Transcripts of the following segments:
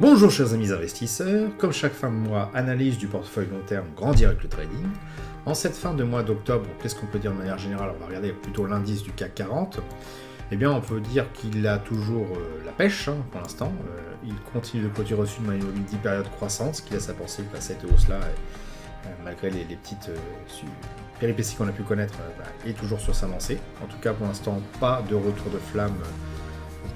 Bonjour chers amis investisseurs, comme chaque fin de mois, analyse du portefeuille long terme, grandir avec le trading. En cette fin de mois d'octobre, qu'est-ce qu'on peut dire de manière générale? On va regarder plutôt l'indice du CAC 40. Eh bien on peut dire qu'il a toujours la pêche pour l'instant. Il continue de clôturer au-dessus de moyenne mobile 10 périodes croissantes, ce qui laisse à penser que cette hausse-là, malgré les petites péripéties qu'on a pu connaître, est toujours sur sa lancée. En tout cas pour l'instant, pas de retour de flamme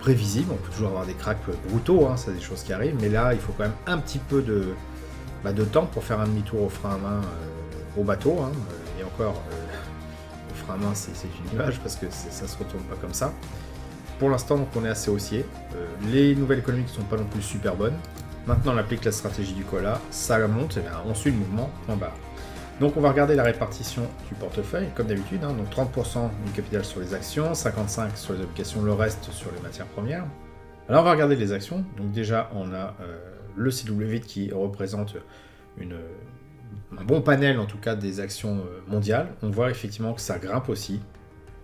prévisible, on peut toujours avoir des cracks brutaux, c'est des choses qui arrivent, mais là il faut quand même un petit peu de temps pour faire un demi-tour au frein à main au bateau, et encore, au frein à main c'est une image parce que ça se retourne pas comme ça. Pour l'instant donc on est assez haussier, les nouvelles économies qui sont pas non plus super bonnes. Maintenant on applique la stratégie du cola, ça monte, et bien, on suit le mouvement en bas. Donc on va regarder la répartition du portefeuille, comme d'habitude, donc 30% du capital sur les actions, 55% sur les obligations, le reste sur les matières premières. Alors on va regarder les actions, donc déjà on a le CW qui représente un bon panel en tout cas des actions mondiales. On voit effectivement que ça grimpe aussi,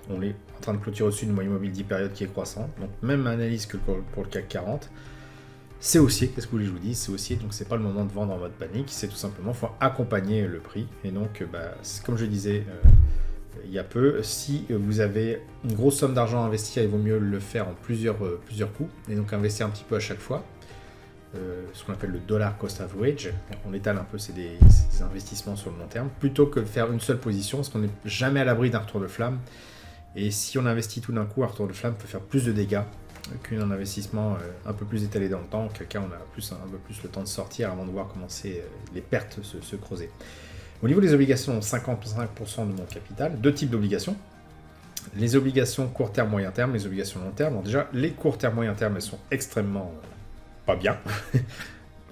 on est en train de clôturer au-dessus de moyenne mobile 10 périodes qui est croissante, donc même analyse que pour le CAC 40. C'est haussier, qu'est-ce que vous voulez que je vous dise, c'est haussier, donc c'est pas le moment de vendre en mode panique, c'est tout simplement, il faut accompagner le prix, et donc, comme je disais il y a peu, si vous avez une grosse somme d'argent à investir, il vaut mieux le faire en plusieurs coups, et donc investir un petit peu à chaque fois, ce qu'on appelle le dollar cost average, on étale un peu ces investissements sur le long terme, plutôt que de faire une seule position, parce qu'on n'est jamais à l'abri d'un retour de flamme, et si on investit tout d'un coup, un retour de flamme peut faire plus de dégâts qu'un investissement un peu plus étalé dans le temps, auquel cas on a un peu plus le temps de sortir avant de voir commencer les pertes se creuser. Au niveau des obligations, 55% de mon capital, deux types d'obligations. Les obligations court terme, moyen terme, les obligations long terme. Bon, déjà, les court terme, moyen terme, elles sont extrêmement pas bien.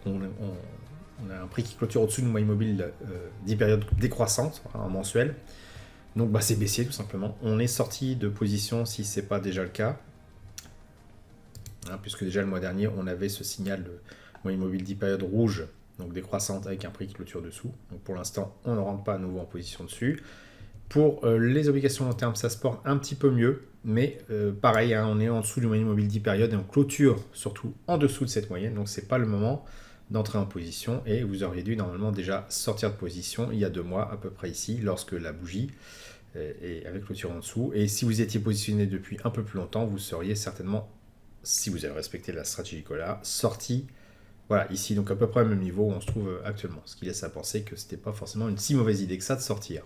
on a un prix qui clôture au-dessus de moyenne mobile 10 périodes décroissantes en mensuel. Donc c'est baissier tout simplement. On est sorti de position si ce n'est pas déjà le cas. Puisque déjà le mois dernier, on avait ce signal de moyenne mobile 10 périodes rouge, donc décroissante avec un prix qui clôture dessous. Donc pour l'instant, on ne rentre pas à nouveau en position dessus. Pour les obligations long terme, ça se porte un petit peu mieux, mais pareil, on est en dessous du moyenne mobile 10 périodes et on clôture surtout en dessous de cette moyenne, donc c'est pas le moment d'entrer en position et vous auriez dû normalement déjà sortir de position il y a 2 mois à peu près ici, lorsque la bougie est avec clôture en dessous. Et si vous étiez positionné depuis un peu plus longtemps, vous seriez certainement, si vous avez respecté la stratégie cola, sorti, voilà, ici, donc à peu près au même niveau où on se trouve actuellement, ce qui laisse à penser que c'était pas forcément une si mauvaise idée que ça de sortir.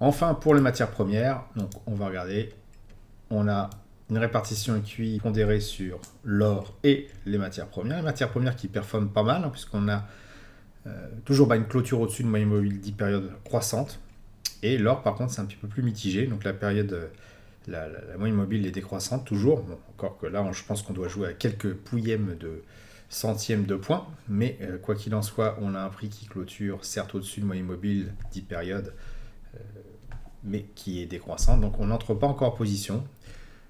Enfin, pour les matières premières, donc on va regarder, on a une répartition QI pondérée sur l'or et les matières premières qui performent pas mal, puisqu'on a toujours une clôture au-dessus de moyenne mobile 10 périodes croissante, et l'or par contre c'est un petit peu plus mitigé, donc la période... La moyenne mobile est décroissante toujours, bon, encore que là je pense qu'on doit jouer à quelques pouillèmes de centièmes de points, mais quoi qu'il en soit, on a un prix qui clôture certes au-dessus de moyenne mobile 10 périodes, mais qui est décroissante, donc on n'entre pas encore en position.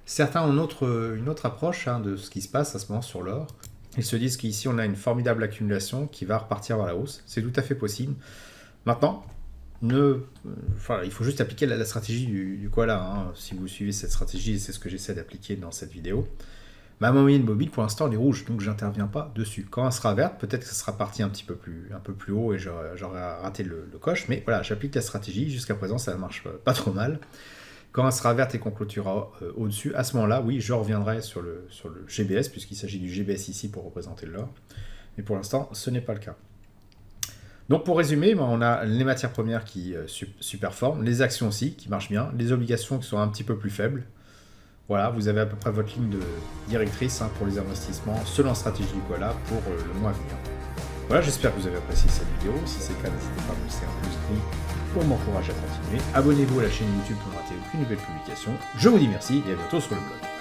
Certains ont une autre approche de ce qui se passe à ce moment sur l'or. Ils se disent qu'ici on a une formidable accumulation qui va repartir vers la hausse, c'est tout à fait possible. Maintenant, il faut juste appliquer la stratégie du koala. Si vous suivez cette stratégie, c'est ce que j'essaie d'appliquer dans cette vidéo. Ma moyenne mobile, pour l'instant, elle est rouge, donc j'interviens pas dessus. Quand elle sera verte, peut-être que ça sera parti un peu plus haut et j'aurai raté le coche. Mais voilà, j'applique la stratégie. Jusqu'à présent, ça marche pas trop mal. Quand elle sera verte et qu'on clôturera au-dessus, à ce moment-là, oui, je reviendrai sur le GBS, puisqu'il s'agit du GBS ici pour représenter l'or. Mais pour l'instant, ce n'est pas le cas. Donc pour résumer, on a les matières premières qui superforment, les actions aussi qui marchent bien, les obligations qui sont un petit peu plus faibles. Voilà, vous avez à peu près votre ligne directrice pour les investissements selon la stratégie du koala pour le mois à venir. Voilà, j'espère que vous avez apprécié cette vidéo. Si c'est le cas, n'hésitez pas à me laisser un pouce bleu pour m'encourager à continuer. Abonnez-vous à la chaîne YouTube pour ne rater aucune nouvelle publication. Je vous dis merci et à bientôt sur le blog.